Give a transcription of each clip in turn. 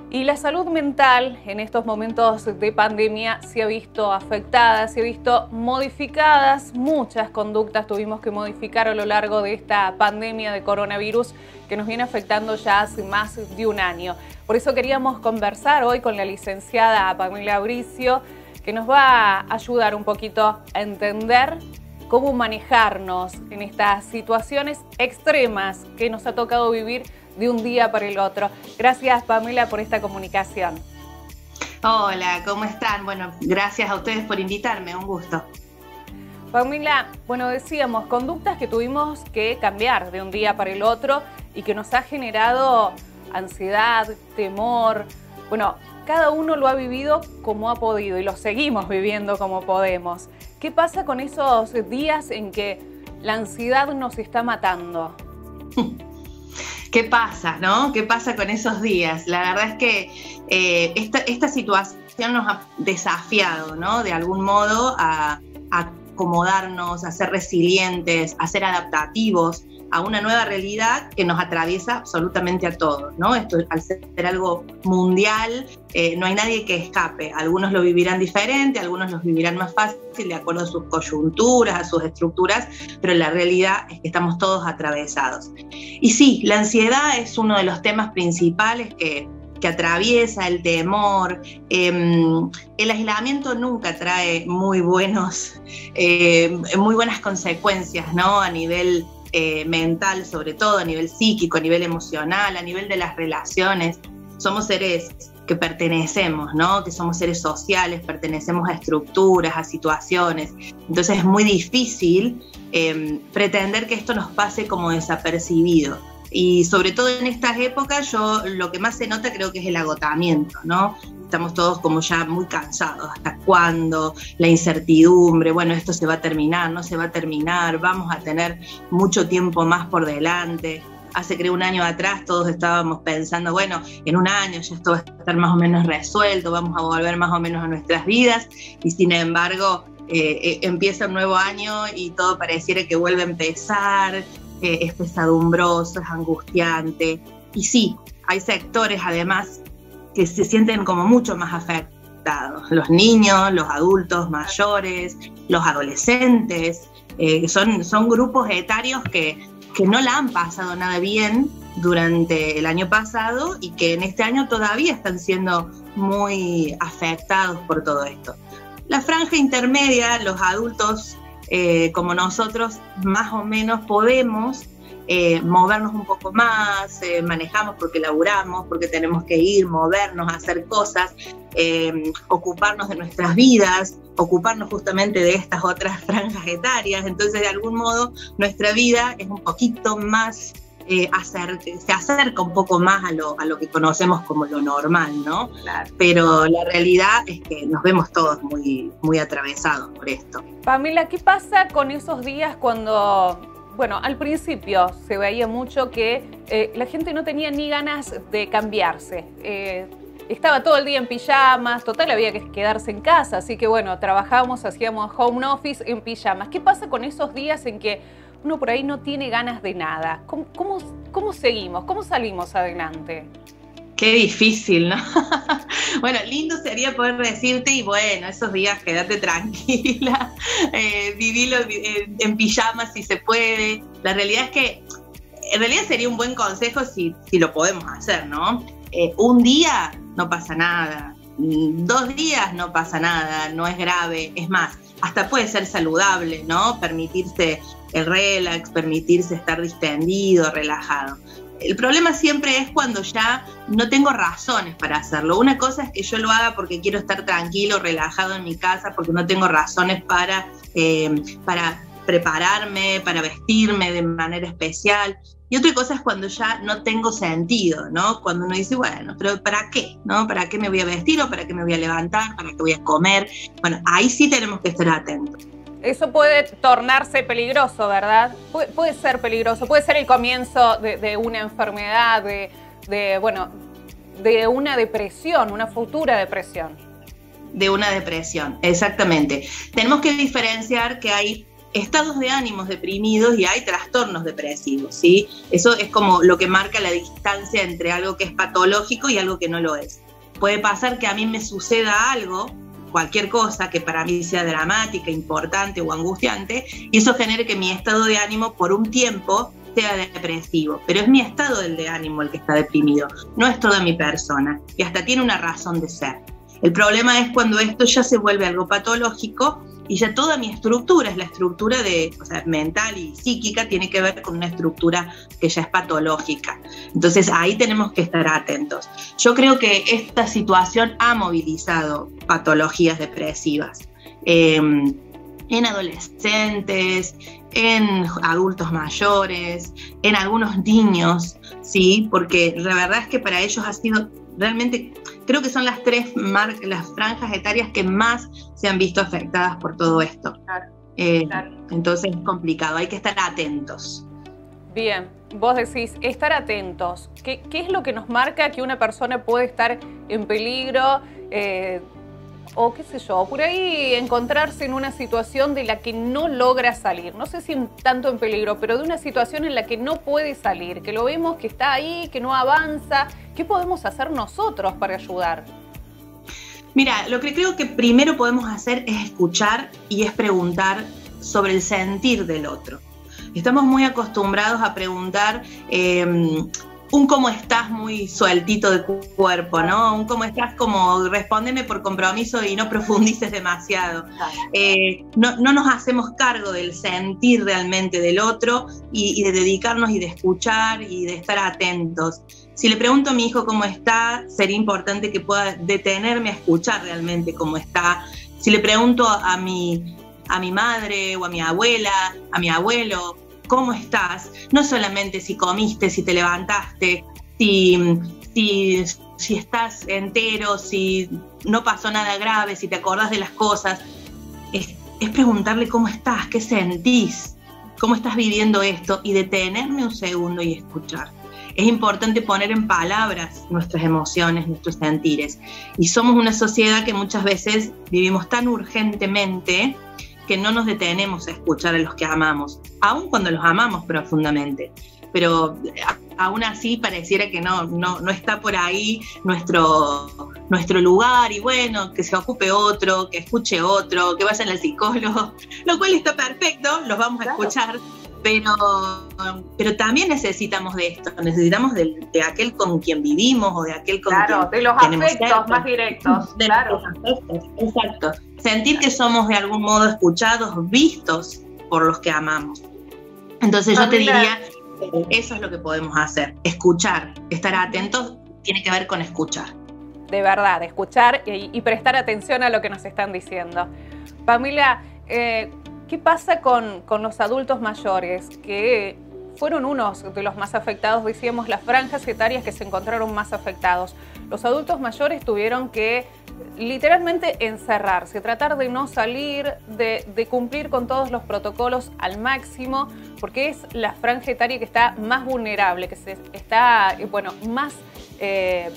Y la salud mental en estos momentos de pandemia se ha visto afectada, se ha visto modificadas. Muchas conductas tuvimos que modificar a lo largo de esta pandemia de coronavirus que nos viene afectando ya hace más de un año. Por eso queríamos conversar hoy con la licenciada Pamela Bricio, que nos va a ayudar un poquito a entender cómo manejarnos en estas situaciones extremas que nos ha tocado vivir de un día para el otro. Gracias, Pamela, por esta comunicación. Hola, ¿cómo están? Bueno, gracias a ustedes por invitarme, un gusto. Pamela, bueno, decíamos, conductas que tuvimos que cambiar de un día para el otro y que nos ha generado ansiedad, temor. Bueno, cada uno lo ha vivido como ha podido y lo seguimos viviendo como podemos. ¿Qué pasa con esos días en que la ansiedad nos está matando? ¿Qué pasa, no? ¿Qué pasa con esos días? La verdad es que esta situación nos ha desafiado, ¿no? De algún modo a acomodarnos, a ser resilientes, a ser adaptativos a una nueva realidad que nos atraviesa absolutamente a todos, ¿no? Esto, al ser algo mundial, no hay nadie que escape. Algunos lo vivirán diferente, algunos lo vivirán más fácil de acuerdo a sus coyunturas, a sus estructuras, pero la realidad es que estamos todos atravesados. Y sí, la ansiedad es uno de los temas principales que atraviesa, el temor. El aislamiento nunca trae muy buenas consecuencias, ¿no? A nivel mental, sobre todo, a nivel psíquico, a nivel emocional, a nivel de las relaciones. Somos seres que pertenecemos, ¿no? Que somos seres sociales, pertenecemos a estructuras, a situaciones. Entonces es muy difícil pretender que esto nos pase como desapercibido. Y sobre todo en estas épocas, lo que más se nota creo que es el agotamiento, ¿no? Estamos todos como ya muy cansados. ¿Hasta cuándo? La incertidumbre, bueno, esto se va a terminar, no se va a terminar, vamos a tener mucho tiempo más por delante. Hace creo un año atrás todos estábamos pensando, bueno, en un año ya esto va a estar más o menos resuelto, vamos a volver más o menos a nuestras vidas, y sin embargo empieza un nuevo año y todo pareciera que vuelve a empezar. Es pesadumbroso, es angustiante. Y sí, hay sectores además que se sienten como mucho más afectados. Los niños, los adultos mayores, los adolescentes, son grupos etarios que no la han pasado nada bien durante el año pasado y que en este año todavía están siendo muy afectados por todo esto. La franja intermedia, los adultos como nosotros más o menos podemos movernos un poco más, manejamos porque laburamos, porque tenemos que ir, movernos, hacer cosas, ocuparnos de nuestras vidas, ocuparnos justamente de estas otras franjas etarias. Entonces de algún modo nuestra vida es un poquito más, se acerca un poco más a lo que conocemos como lo normal, ¿no? Claro. Pero la realidad es que nos vemos todos muy, muy atravesados por esto. Pamela, ¿qué pasa con esos días cuando, bueno, al principio se veía mucho que la gente no tenía ni ganas de cambiarse? Estaba todo el día en pijamas, total había que quedarse en casa, así que bueno, trabajábamos, hacíamos home office en pijamas. ¿Qué pasa con esos días en que uno por ahí no tiene ganas de nada? ¿Cómo seguimos? ¿Cómo salimos adelante? Qué difícil, ¿no? Bueno, lindo sería poder decirte, y bueno, esos días quédate tranquila, vivilo en pijamas si se puede. La realidad es que, en realidad sería un buen consejo si lo podemos hacer, ¿no? Un día no pasa nada, 2 días no pasa nada, no es grave, es más, hasta puede ser saludable, ¿no? Permitirse el relax, permitirse estar distendido, relajado. El problema siempre es cuando ya no tengo razones para hacerlo. Una cosa es que yo lo haga porque quiero estar tranquilo, relajado en mi casa, porque no tengo razones para prepararme, para vestirme de manera especial. Y otra cosa es cuando ya no tengo sentido, ¿no? Cuando uno dice, bueno, pero ¿para qué? ¿No? ¿Para qué me voy a vestir o para qué me voy a levantar? ¿Para qué voy a comer? Bueno, ahí sí tenemos que estar atentos. Eso puede tornarse peligroso, ¿verdad? Puede ser peligroso, puede ser el comienzo de una enfermedad, de una depresión, una futura depresión. De una depresión, exactamente. Tenemos que diferenciar que hay estados de ánimos deprimidos y hay trastornos depresivos, ¿sí? Eso es como lo que marca la distancia entre algo que es patológico y algo que no lo es. Puede pasar que a mí me suceda algo, cualquier cosa que para mí sea dramática, importante o angustiante, y eso genere que mi estado de ánimo por un tiempo sea depresivo, pero es mi estado de ánimo el que está deprimido, no es toda mi persona, y hasta tiene una razón de ser. El problema es cuando esto ya se vuelve algo patológico y ya toda mi estructura es la estructura mental y psíquica, tiene que ver con una estructura que ya es patológica. Entonces ahí tenemos que estar atentos. Yo creo que esta situación ha movilizado patologías depresivas en adolescentes, en adultos mayores, en algunos niños, ¿sí? Porque la verdad es que para ellos ha sido realmente, creo que son las las franjas etarias que más se han visto afectadas por todo esto. Claro. Entonces es complicado, hay que estar atentos. Bien, vos decís, estar atentos. ¿Qué es lo que nos marca que una persona puede estar en peligro? O qué sé yo, por ahí encontrarse en una situación de la que no logra salir. No sé si tanto en peligro, pero de una situación en la que no puede salir, que lo vemos que está ahí, que no avanza. ¿Qué podemos hacer nosotros para ayudar? Mira, lo que creo que primero podemos hacer es escuchar y es preguntar sobre el sentir del otro. Estamos muy acostumbrados a preguntar un cómo estás muy sueltito de cuerpo, ¿no? Un cómo estás como respóndeme por compromiso y no profundices demasiado. No nos hacemos cargo del sentir realmente del otro y de dedicarnos y de escuchar y de estar atentos. Si le pregunto a mi hijo cómo está, sería importante que pueda detenerme a escuchar realmente cómo está. Si le pregunto a mi madre o a mi abuela, a mi abuelo, ¿cómo estás? No solamente si comiste, si te levantaste, si estás entero, si no pasó nada grave, si te acordás de las cosas. Es preguntarle cómo estás, qué sentís, cómo estás viviendo esto y detenerme un segundo y escuchar. Es importante poner en palabras nuestras emociones, nuestros sentires. Y somos una sociedad que muchas veces vivimos tan urgentemente que no nos detenemos a escuchar a los que amamos, aun cuando los amamos profundamente. Pero aún así pareciera que no está por ahí nuestro lugar, y bueno, que se ocupe otro, que escuche otro, que vayan al psicólogo, lo cual está perfecto, los vamos a escuchar, pero también necesitamos de esto, necesitamos de aquel con quien vivimos o de aquel con quien de los afectos más directos. Claro. Los afectos, exacto. Sentir que somos de algún modo escuchados, vistos por los que amamos. Entonces yo te diría, eso es lo que podemos hacer, escuchar, estar atentos, tiene que ver con escuchar. De verdad, escuchar y prestar atención a lo que nos están diciendo. Pamela, ¿qué pasa con los adultos mayores que fueron unos de los más afectados? Decíamos las franjas etarias que se encontraron más afectados. Los adultos mayores tuvieron que literalmente encerrarse, tratar de no salir, de cumplir con todos los protocolos al máximo, porque es la franja etaria que está más vulnerable, que está más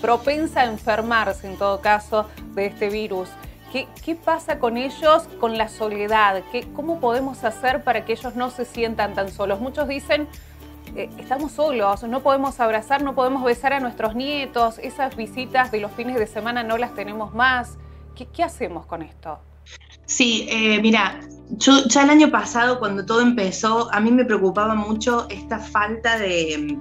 propensa a enfermarse en todo caso de este virus. ¿Qué pasa con ellos, con la soledad? ¿Cómo podemos hacer para que ellos no se sientan tan solos? Muchos dicen, estamos solos, no podemos abrazar, no podemos besar a nuestros nietos, esas visitas de los fines de semana no las tenemos más. ¿Qué hacemos con esto? Sí, mira, yo ya el año pasado cuando todo empezó, a mí me preocupaba mucho esta falta de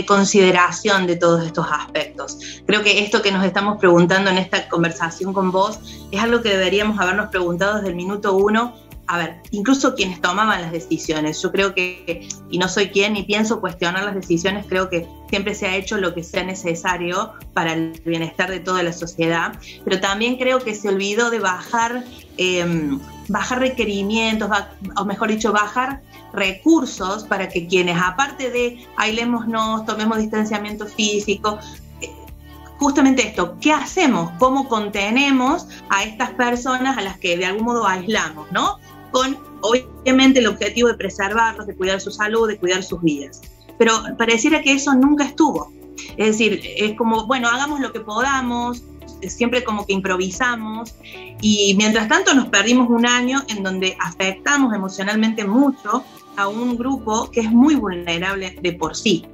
consideración de todos estos aspectos. Creo que esto que nos estamos preguntando en esta conversación con vos es algo que deberíamos habernos preguntado desde el minuto uno. A ver, incluso quienes tomaban las decisiones, yo creo que, y no soy quien ni pienso cuestionar las decisiones, creo que siempre se ha hecho lo que sea necesario para el bienestar de toda la sociedad, pero también creo que se olvidó de bajar requerimientos, o mejor dicho, bajar recursos para que quienes, aparte de aislémonos, tomemos distanciamiento físico, justamente esto, ¿qué hacemos? ¿Cómo contenemos a estas personas a las que de algún modo aislamos, ¿no? Con, obviamente, el objetivo de preservarlos, de cuidar su salud, de cuidar sus vidas. Pero pareciera que eso nunca estuvo. Es decir, es como, bueno, hagamos lo que podamos, siempre como que improvisamos, y mientras tanto nos perdimos un año en donde afectamos emocionalmente mucho a un grupo que es muy vulnerable de por sí.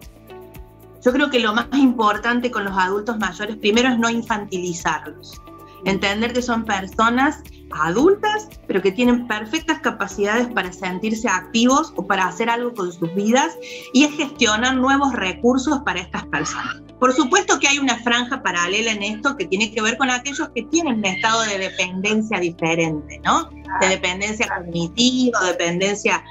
Yo creo que lo más importante con los adultos mayores, primero, es no infantilizarlos. Entender que son personas adultas, pero que tienen perfectas capacidades para sentirse activos o para hacer algo con sus vidas, y es gestionar nuevos recursos para estas personas. Por supuesto que hay una franja paralela en esto que tiene que ver con aquellos que tienen un estado de dependencia diferente, ¿no? De dependencia cognitiva, dependencia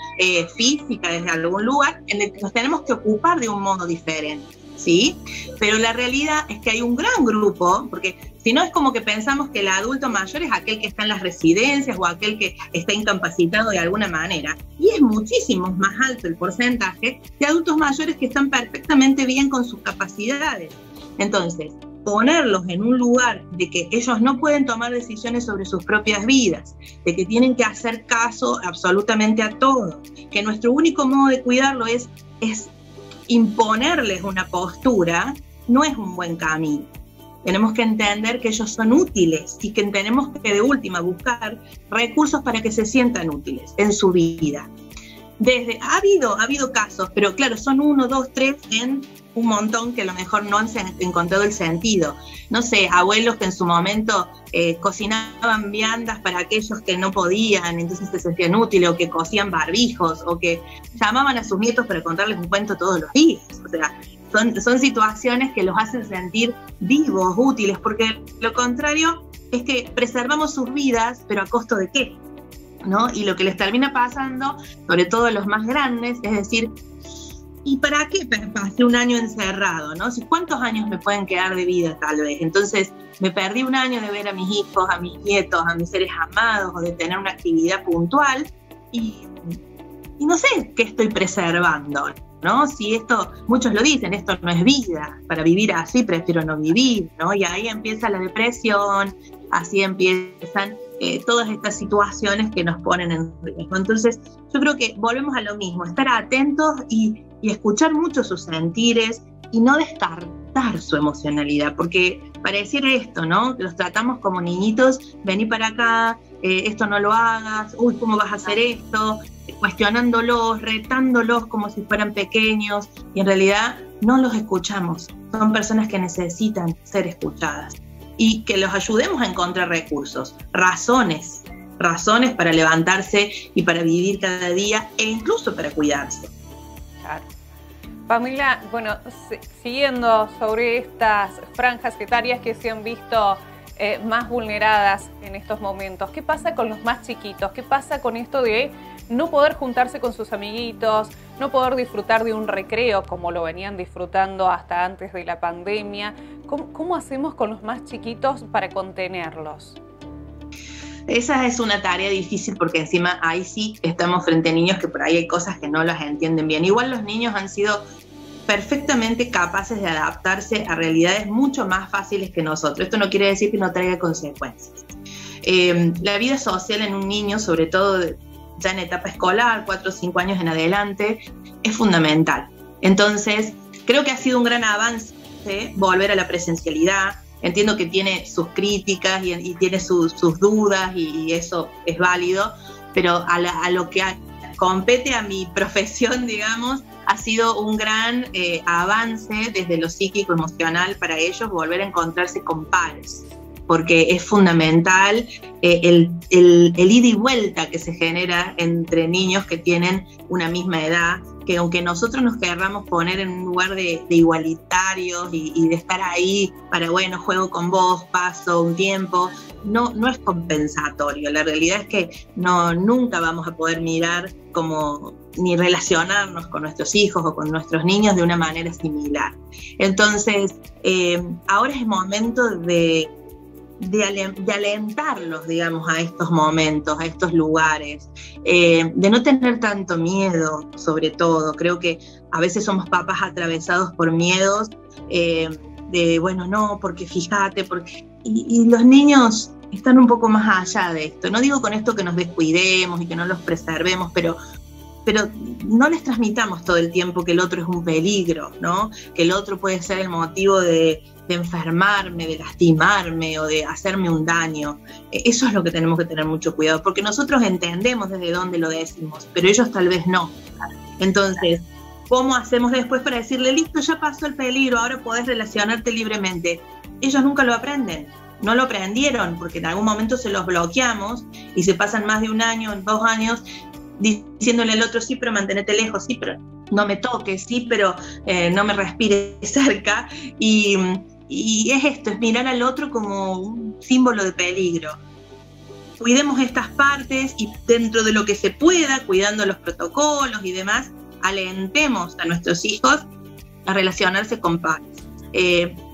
física desde algún lugar, en el que nos tenemos que ocupar de un modo diferente, ¿sí? Pero la realidad es que hay un gran grupo, porque si no es como que pensamos que el adulto mayor es aquel que está en las residencias o aquel que está incapacitado de alguna manera, y es muchísimo más alto el porcentaje de adultos mayores que están perfectamente bien con sus capacidades. Entonces, ponerlos en un lugar de que ellos no pueden tomar decisiones sobre sus propias vidas, de que tienen que hacer caso absolutamente a todo, que nuestro único modo de cuidarlo es imponerles una postura, no es un buen camino. Tenemos que entender que ellos son útiles y que tenemos que de última buscar recursos para que se sientan útiles en su vida. Ha habido casos, pero claro, son 1, 2, 3 en un montón que a lo mejor no han encontrado el sentido. No sé, abuelos que en su momento cocinaban viandas para aquellos que no podían, entonces se sentían útiles, o que cosían barbijos, o que llamaban a sus nietos para contarles un cuento todos los días. O sea, son situaciones que los hacen sentir vivos, útiles, porque lo contrario es que preservamos sus vidas, pero ¿a costo de qué? ¿No? Y lo que les termina pasando, sobre todo a los más grandes, es decir, ¿y para qué pasé un año encerrado? ¿No? ¿Cuántos años me pueden quedar de vida tal vez? Entonces me perdí un año de ver a mis hijos, a mis nietos, a mis seres amados, o de tener una actividad puntual, y no sé qué estoy preservando, ¿no? Si esto, muchos lo dicen, esto no es vida, para vivir así prefiero no vivir, ¿no? Y ahí empieza la depresión, así empiezan todas estas situaciones que nos ponen en riesgo. Entonces, yo creo que volvemos a lo mismo, estar atentos y escuchar mucho sus sentires y no descartar su emocionalidad, porque pareciera esto, ¿no? Que los tratamos como niñitos, vení para acá, esto no lo hagas, uy, ¿cómo vas a hacer esto? Cuestionándolos, retándolos como si fueran pequeños, y en realidad no los escuchamos. Son personas que necesitan ser escuchadas, y que los ayudemos a encontrar recursos, razones para levantarse y para vivir cada día, e incluso para cuidarse. Claro. Pamela, bueno, siguiendo sobre estas franjas etarias que se han visto más vulneradas en estos momentos, ¿qué pasa con los más chiquitos? ¿Qué pasa con esto de no poder juntarse con sus amiguitos, no poder disfrutar de un recreo como lo venían disfrutando hasta antes de la pandemia? ¿Cómo hacemos con los más chiquitos para contenerlos? Esa es una tarea difícil, porque encima ahí sí estamos frente a niños que por ahí hay cosas que no las entienden bien. Igual los niños han sido perfectamente capaces de adaptarse a realidades mucho más fáciles que nosotros. Esto no quiere decir que no traiga consecuencias. La vida social en un niño, sobre todo ya en etapa escolar, 4 o 5 años en adelante, es fundamental. Entonces, creo que ha sido un gran avance volver a la presencialidad. Entiendo que tiene sus críticas y tiene sus dudas, y eso es válido, pero a lo que compete a mi profesión, digamos, ha sido un gran avance desde lo psíquico-emocional para ellos, volver a encontrarse con pares, porque es fundamental el ida y vuelta que se genera entre niños que tienen una misma edad, que aunque nosotros nos querramos poner en un lugar de igualitarios y de estar ahí para, bueno, juego con vos, paso un tiempo, no es compensatorio. La realidad es que nunca vamos a poder mirar ni relacionarnos con nuestros hijos o con nuestros niños de una manera similar. Entonces, ahora es momento de alentarlos, digamos, a estos momentos, a estos lugares, de no tener tanto miedo, sobre todo. Creo que a veces somos papás atravesados por miedos, de, bueno, no, porque fíjate, y los niños están un poco más allá de esto. No digo con esto que nos descuidemos y que no los preservemos, pero no les transmitamos todo el tiempo que el otro es un peligro, ¿no? Que el otro puede ser el motivo de enfermarme, de lastimarme o de hacerme un daño. Eso es lo que tenemos que tener mucho cuidado, porque nosotros entendemos desde dónde lo decimos, pero ellos tal vez no. Entonces, ¿cómo hacemos después para decirle, listo, ya pasó el peligro, ahora podés relacionarte libremente? Ellos nunca lo aprenden, no lo aprendieron, porque en algún momento se los bloqueamos y se pasan más de 1 año, 2 años, diciéndole al otro, sí, pero mantenete lejos, sí, pero no me toques, sí, pero no me respires cerca. Y es esto, es mirar al otro como un símbolo de peligro. Cuidemos estas partes y dentro de lo que se pueda, cuidando los protocolos y demás, alentemos a nuestros hijos a relacionarse con pares.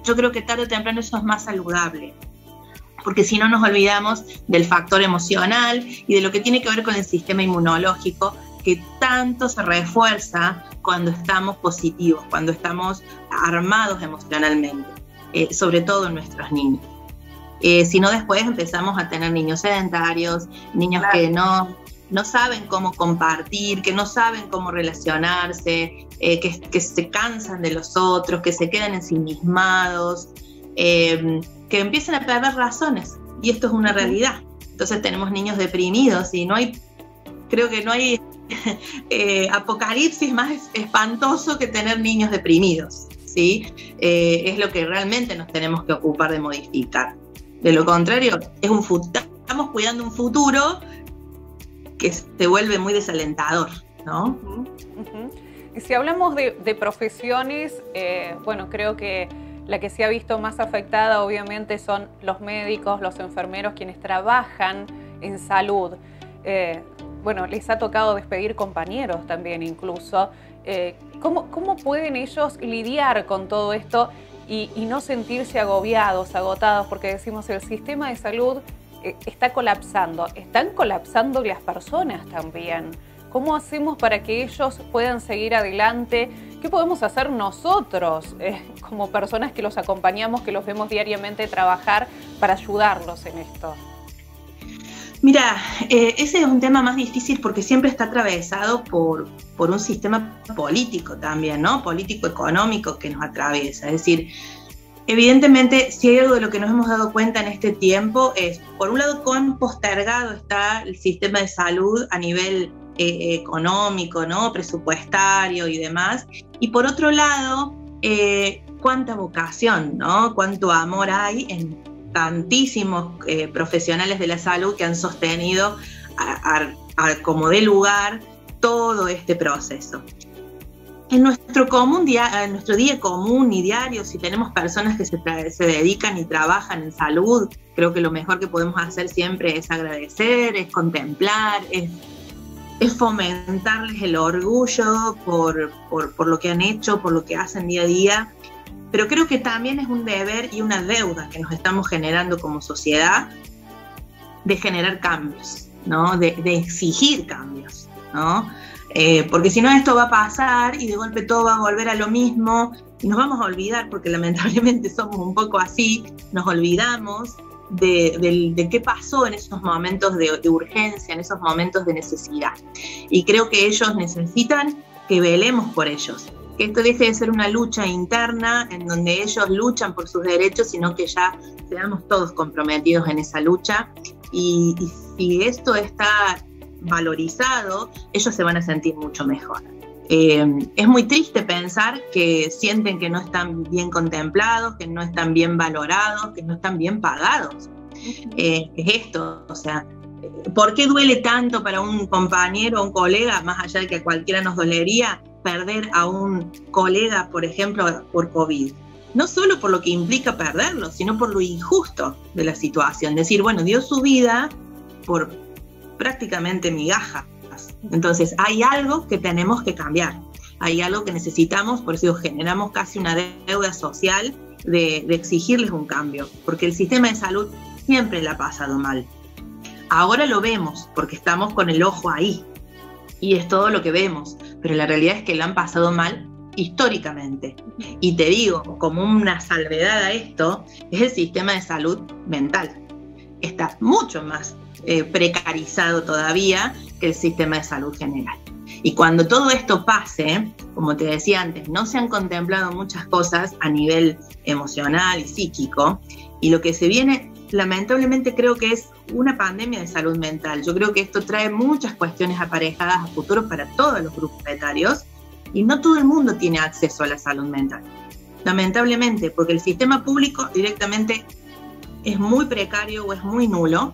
Yo creo que tarde o temprano eso es más saludable, porque si no nos olvidamos del factor emocional y de lo que tiene que ver con el sistema inmunológico, que tanto se refuerza cuando estamos positivos, cuando estamos armados emocionalmente, sobre todo en nuestros niños. Si no, después empezamos a tener niños sedentarios, niños que no saben cómo compartir, que no saben cómo relacionarse, que se cansan de los otros, que se quedan ensimismados, que empiezan a perder razones, y esto es una realidad. Entonces tenemos niños deprimidos y creo que no hay apocalipsis más espantoso que tener niños deprimidos, ¿sí? Es lo que realmente nos tenemos que ocupar de modificar. De lo contrario, estamos cuidando un futuro que se vuelve muy desalentador, ¿no? Y si hablamos de profesiones, bueno, creo que la que se ha visto más afectada obviamente son los médicos, los enfermeros, quienes trabajan en salud. Bueno, les ha tocado despedir compañeros también incluso. ¿Cómo pueden ellos lidiar con todo esto y no sentirse agobiados, agotados? Porque decimos, el sistema de salud está colapsando. Están colapsando las personas también. ¿Cómo hacemos para que ellos puedan seguir adelante? ¿Qué podemos hacer nosotros como personas que los acompañamos, que los vemos diariamente trabajar, para ayudarlos en esto? Mira, ese es un tema más difícil porque siempre está atravesado por un sistema político también, ¿no? Político-económico que nos atraviesa. Es decir, evidentemente, si hay algo de lo que nos hemos dado cuenta en este tiempo es, por un lado, cuán postergado está el sistema de salud a nivel económico, ¿no? Presupuestario y demás. Y por otro lado, cuánta vocación, ¿no? Cuánto amor hay en tantísimos profesionales de la salud que han sostenido como de lugar todo este proceso. En nuestro día común y diario, si tenemos personas que se dedican y trabajan en salud, creo que lo mejor que podemos hacer siempre es agradecer, es contemplar, es fomentarles el orgullo por lo que han hecho, por lo que hacen día a día. Pero creo que también es un deber y una deuda que nos estamos generando como sociedad de generar cambios, ¿no? De exigir cambios, ¿no? Porque si no, esto va a pasar y de golpe todo va a volver a lo mismo y nos vamos a olvidar, porque lamentablemente somos un poco así, nos olvidamos de qué pasó en esos momentos de urgencia, en esos momentos de necesidad. Y creo que ellos necesitan que velemos por ellos, que esto deje de ser una lucha interna en donde ellos luchan por sus derechos, sino que ya seamos todos comprometidos en esa lucha. Y si esto está valorizado, ellos se van a sentir mucho mejor. Es muy triste pensar que sienten que no están bien contemplados, que no están bien valorados, que no están bien pagados. Es esto, o sea, ¿por qué duele tanto para un compañero o un colega, más allá de que a cualquiera nos dolería, perder a un colega, por ejemplo, por COVID? No solo por lo que implica perderlo, sino por lo injusto de la situación. Decir, bueno, dio su vida por prácticamente migajas. Entonces, hay algo que tenemos que cambiar. Hay algo que necesitamos, por eso generamos casi una deuda social de exigirles un cambio. Porque el sistema de salud siempre le ha pasado mal. Ahora lo vemos porque estamos con el ojo ahí. Y es todo lo que vemos. Pero la realidad es que lo han pasado mal históricamente. Y te digo, como una salvedad a esto, es el sistema de salud mental. Está mucho más precarizado todavía que el sistema de salud general. Y cuando todo esto pase, como te decía antes, no se han contemplado muchas cosas a nivel emocional y psíquico, y lo que se viene, lamentablemente, creo que es una pandemia de salud mental. Yo creo que esto trae muchas cuestiones aparejadas a futuro para todos los grupos etarios, y no todo el mundo tiene acceso a la salud mental, lamentablemente, porque el sistema público directamente es muy precario o es muy nulo.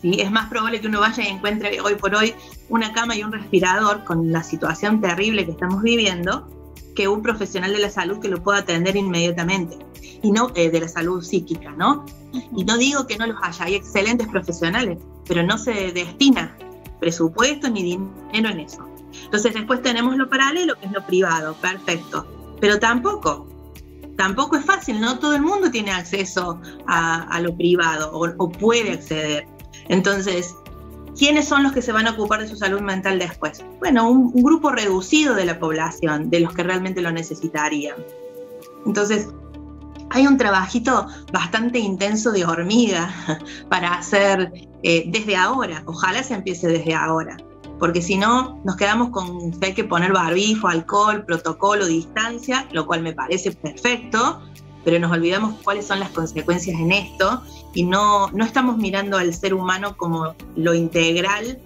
¿Sí? Es más probable que uno vaya y encuentre hoy por hoy una cama y un respirador con la situación terrible que estamos viviendo, que un profesional de la salud que lo pueda atender inmediatamente, y no de la salud psíquica, ¿no? Y no digo que no los haya, hay excelentes profesionales, pero no se destina presupuesto ni dinero en eso. Entonces después tenemos lo paralelo, que es lo privado, perfecto, pero tampoco es fácil, no todo el mundo tiene acceso a lo privado o puede acceder. Entonces, ¿quiénes son los que se van a ocupar de su salud mental después? Bueno, un grupo reducido de la población, de los que realmente lo necesitarían. Entonces, hay un trabajito bastante intenso de hormiga para hacer desde ahora. Ojalá se empiece desde ahora, porque si no, nos quedamos con que hay que poner barbijo, alcohol, protocolo, distancia, lo cual me parece perfecto, pero nos olvidamos cuáles son las consecuencias en esto, y no estamos mirando al ser humano como lo integral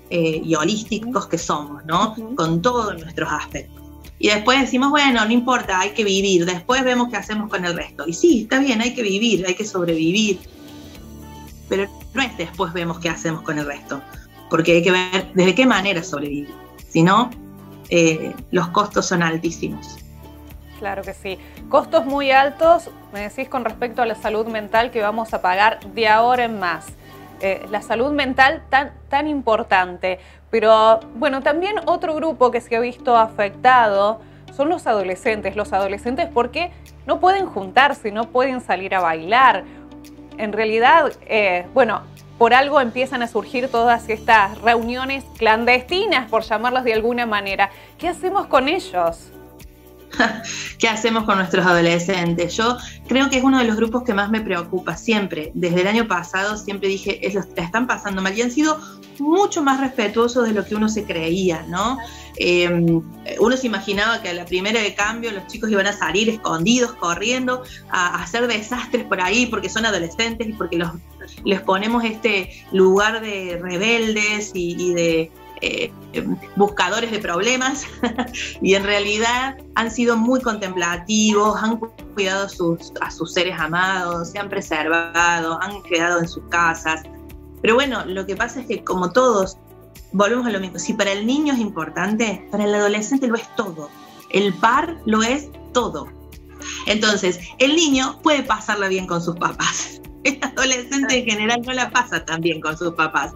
y holísticos que somos, ¿no? Con todos nuestros aspectos. Y después decimos, bueno, no importa, hay que vivir, después vemos qué hacemos con el resto. Y sí, está bien, hay que vivir, hay que sobrevivir, pero no es después vemos qué hacemos con el resto, porque hay que ver desde qué manera sobrevivir, si no, los costos son altísimos. Claro que sí. Costos muy altos, me decís con respecto a la salud mental, que vamos a pagar de ahora en más. La salud mental tan importante. Pero bueno, también otro grupo que se ha visto afectado son los adolescentes. Los adolescentes porque no pueden juntarse, no pueden salir a bailar. En realidad, bueno, por algo empiezan a surgir todas estas reuniones clandestinas, por llamarlas de alguna manera. ¿Qué hacemos con ellos? ¿Qué hacemos con nuestros adolescentes? Yo creo que es uno de los grupos que más me preocupa siempre. Desde el año pasado siempre dije, la están pasando mal, y han sido mucho más respetuosos de lo que uno se creía, ¿no? Uno se imaginaba que a la primera de cambio los chicos iban a salir escondidos, corriendo, a hacer desastres por ahí porque son adolescentes y porque les ponemos este lugar de rebeldes y de buscadores de problemas, y en realidad han sido muy contemplativos, han cuidado a sus seres amados, se han preservado, han quedado en sus casas. Pero bueno, lo que pasa es que, como todos, volvemos a lo mismo. Si para el niño es importante, para el adolescente lo es todo. El par lo es todo. Entonces, el niño puede pasarla bien con sus papás. El adolescente en general no la pasa tan bien con sus papás.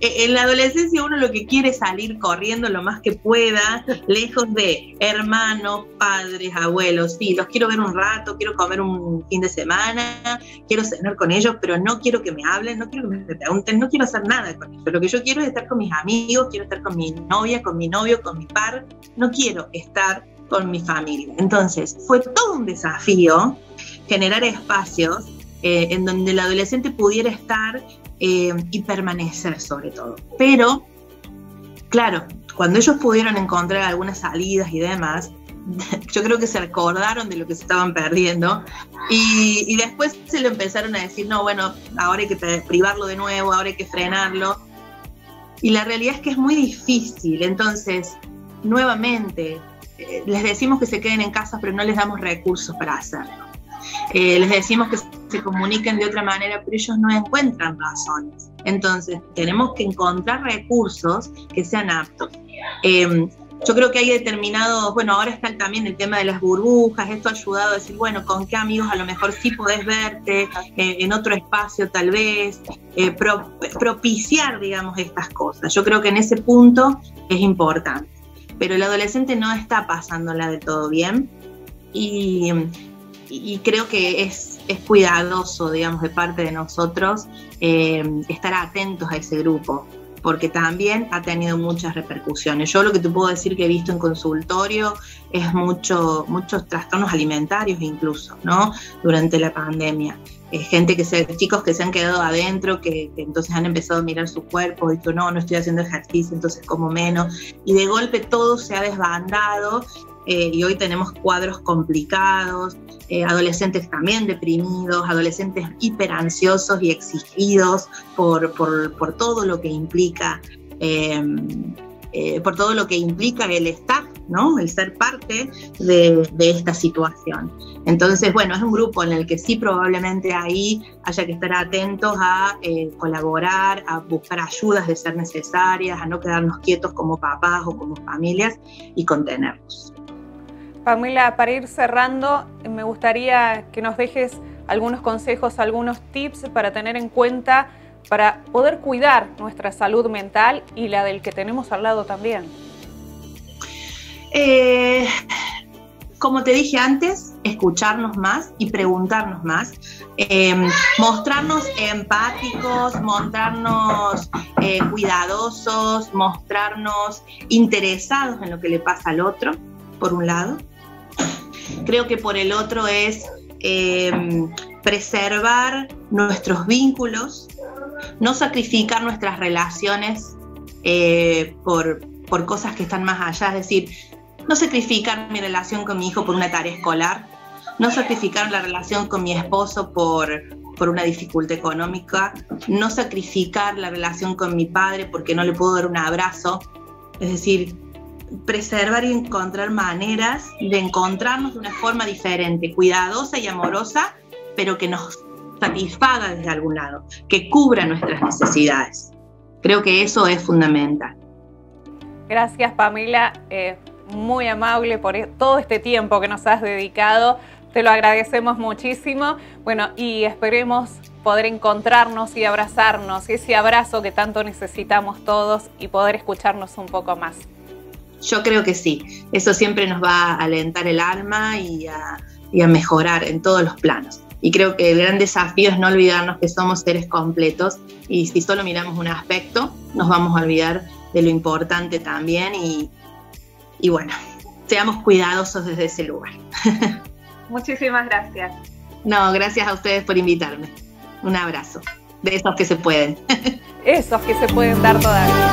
En la adolescencia uno lo que quiere es salir corriendo lo más que pueda, lejos de hermanos, padres, abuelos. Sí, los quiero ver un rato, quiero comer un fin de semana, quiero cenar con ellos, pero no quiero que me hablen, no quiero que me pregunten, no quiero hacer nada con ellos. Lo que yo quiero es estar con mis amigos, quiero estar con mi novia, con mi novio, con mi par. No quiero estar con mi familia. Entonces, fue todo un desafío generar espacios en donde el adolescente pudiera estar y permanecer, sobre todo. Pero, claro, cuando ellos pudieron encontrar algunas salidas y demás, yo creo que se acordaron de lo que se estaban perdiendo, y después se lo empezaron a decir, no, bueno, ahora hay que privarlo de nuevo, ahora hay que frenarlo. Y la realidad es que es muy difícil. Entonces, nuevamente, les decimos que se queden en casa, pero no les damos recursos para hacerlo. Les decimos que se comuniquen de otra manera, pero ellos no encuentran razones. Entonces, tenemos que encontrar recursos que sean aptos. Yo creo que hay determinados, bueno, ahora está también el tema de las burbujas. Esto ha ayudado a decir, bueno, con qué amigos a lo mejor sí podés verte, en otro espacio tal vez, propiciar, digamos, estas cosas. Yo creo que en ese punto es importante. Pero el adolescente no está pasándola de todo bien, y creo que es cuidadoso, digamos, de parte de nosotros estar atentos a ese grupo, porque también ha tenido muchas repercusiones. Yo lo que te puedo decir que he visto en consultorio es muchos trastornos alimentarios incluso, ¿no? Durante la pandemia. chicos que se han quedado adentro, que entonces han empezado a mirar su cuerpo y que no estoy haciendo ejercicio, entonces como menos, y de golpe todo se ha desbandado. Y hoy tenemos cuadros complicados, adolescentes también deprimidos, adolescentes hiperansiosos y exigidos por todo lo que implica, por todo lo que implica el estar, ¿no? El ser parte de esta situación. Entonces, bueno, es un grupo en el que sí probablemente ahí haya que estar atentos a colaborar, a buscar ayudas de ser necesarias, a no quedarnos quietos como papás o como familias y contenernos. Pamela, para ir cerrando, me gustaría que nos dejes algunos consejos, algunos tips para tener en cuenta para poder cuidar nuestra salud mental y la del que tenemos al lado también. Como te dije antes, escucharnos más y preguntarnos más, mostrarnos empáticos, mostrarnos cuidadosos, mostrarnos interesados en lo que le pasa al otro, por un lado. Creo que por el otro es preservar nuestros vínculos, no sacrificar nuestras relaciones por cosas que están más allá, es decir, no sacrificar mi relación con mi hijo por una tarea escolar, no sacrificar la relación con mi esposo por una dificultad económica, no sacrificar la relación con mi padre porque no le puedo dar un abrazo, es decir, preservar y encontrar maneras de encontrarnos de una forma diferente, cuidadosa y amorosa, pero que nos satisfaga desde algún lado, que cubra nuestras necesidades. Creo que eso es fundamental. Gracias, Pamela, muy amable por todo este tiempo que nos has dedicado. Te lo agradecemos muchísimo. Bueno, y esperemos poder encontrarnos y abrazarnos, ese abrazo que tanto necesitamos todos y poder escucharnos un poco más. Yo creo que sí, eso siempre nos va a alentar el alma y a mejorar en todos los planos. Y creo que el gran desafío es no olvidarnos que somos seres completos y si solo miramos un aspecto, nos vamos a olvidar de lo importante también y bueno, seamos cuidadosos desde ese lugar. Muchísimas gracias. No, gracias a ustedes por invitarme. Un abrazo, de esos que se pueden. Esos que se pueden dar todavía.